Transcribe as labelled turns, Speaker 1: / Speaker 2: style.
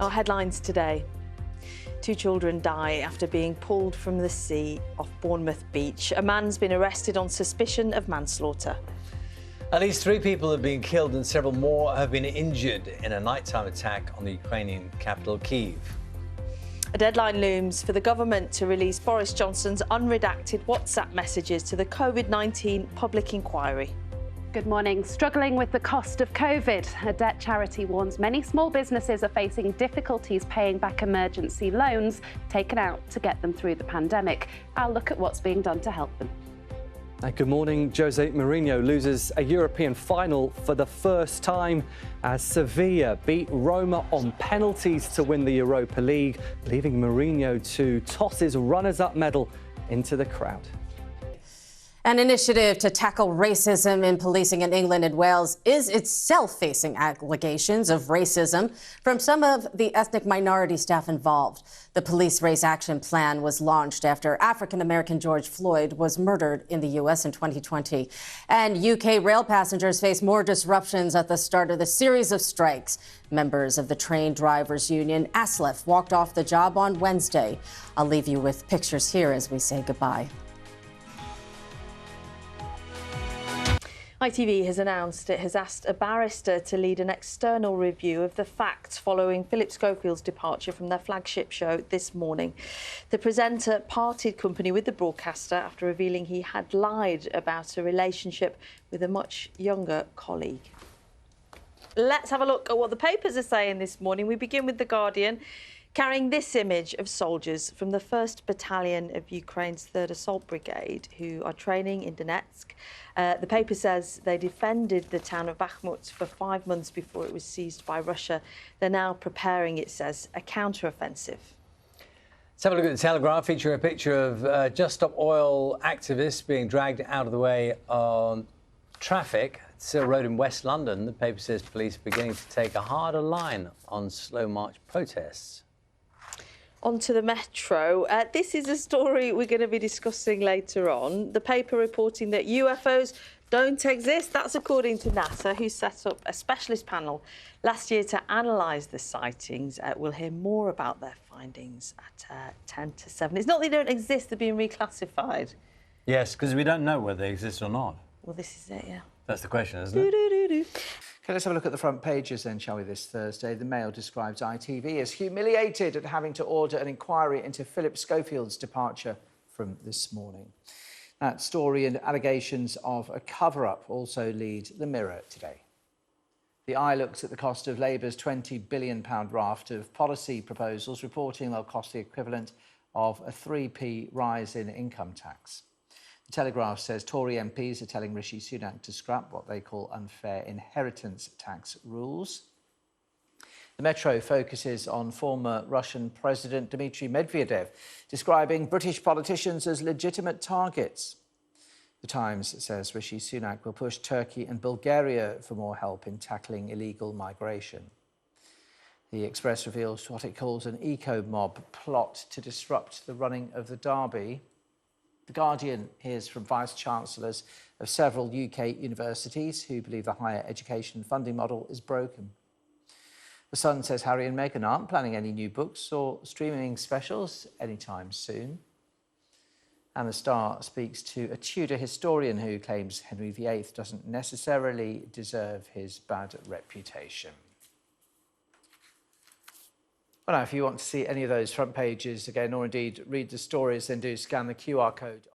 Speaker 1: Our headlines today. 2 children die after being pulled from the sea off Bournemouth Beach. A man's been arrested on suspicion of manslaughter.
Speaker 2: At least 3 people have been killed and several more have been injured in a nighttime attack on the Ukrainian capital, Kyiv.
Speaker 1: A deadline looms for the government to release Boris Johnson's unredacted WhatsApp messages to the COVID-19 public inquiry.
Speaker 3: Good morning. Struggling with the cost of COVID, a debt charity warns many small businesses are facing difficulties paying back emergency loans taken out to get them through the pandemic. I'll look at what's being done to help them.
Speaker 4: Good morning. Jose Mourinho loses a European final for the first time as Sevilla beat Roma on penalties to win the Europa League, leaving Mourinho to toss his runners-up medal into the crowd.
Speaker 5: An initiative to tackle racism in policing in England and Wales is itself facing allegations of racism from some of the ethnic minority staff involved. The Police Race Action Plan was launched after African-American George Floyd was murdered in the U.S. in 2020. And U.K. rail passengers face more disruptions at the start of the series of strikes. Members of the train drivers union, ASLEF, walked off the job on Wednesday. I'll leave you with pictures here as we say goodbye.
Speaker 1: ITV has announced it has asked a barrister to lead an external review of the facts following Philip Schofield's departure from their flagship show this morning. The presenter parted company with the broadcaster after revealing he had lied about a relationship with a much younger colleague. Let's have a look at what the papers are saying this morning. We begin with The Guardian, carrying this image of soldiers from the 1st Battalion of Ukraine's 3rd Assault Brigade who are training in Donetsk. The paper says they defended the town of Bakhmut for 5 months before it was seized by Russia. They're now preparing, it says, a counter-offensive.
Speaker 2: Let's have a look at the Telegraph, featuring a picture of Just Stop Oil activists being dragged out of the way on traffic at Sill Road in West London. The paper says police are beginning to take a harder line on slow march protests.
Speaker 1: Onto the Metro. This is a story we're going to be discussing later on. The paper reporting that UFOs don't exist. That's according to NASA, who set up a specialist panel last year to analyse the sightings. We'll hear more about their findings at 10 to 7. It's not they don't exist, they're being reclassified.
Speaker 2: Yes, because we don't know whether they exist or not.
Speaker 1: Well, this is it, yeah.
Speaker 2: That's the question, isn't it?
Speaker 6: OK, let's have a look at the front pages then, shall we, this Thursday. The Mail describes ITV as humiliated at having to order an inquiry into Philip Schofield's departure from this morning. That story and allegations of a cover-up also lead the Mirror today. The Eye looks at the cost of Labour's £20 billion raft of policy proposals, reporting they'll cost the equivalent of a 3p rise in income tax. The Telegraph says Tory MPs are telling Rishi Sunak to scrap what they call unfair inheritance tax rules. The Metro focuses on former Russian President Dmitry Medvedev, describing British politicians as legitimate targets. The Times says Rishi Sunak will push Turkey and Bulgaria for more help in tackling illegal migration. The Express reveals what it calls an eco-mob plot to disrupt the running of the Derby. The Guardian hears from Vice-Chancellors of several UK universities who believe the higher education funding model is broken. The Sun says Harry and Meghan aren't planning any new books or streaming specials anytime soon. And the Star speaks to a Tudor historian who claims Henry VIII doesn't necessarily deserve his bad reputation. Well, now, if you want to see any of those front pages again, or indeed read the stories, then do scan the QR code.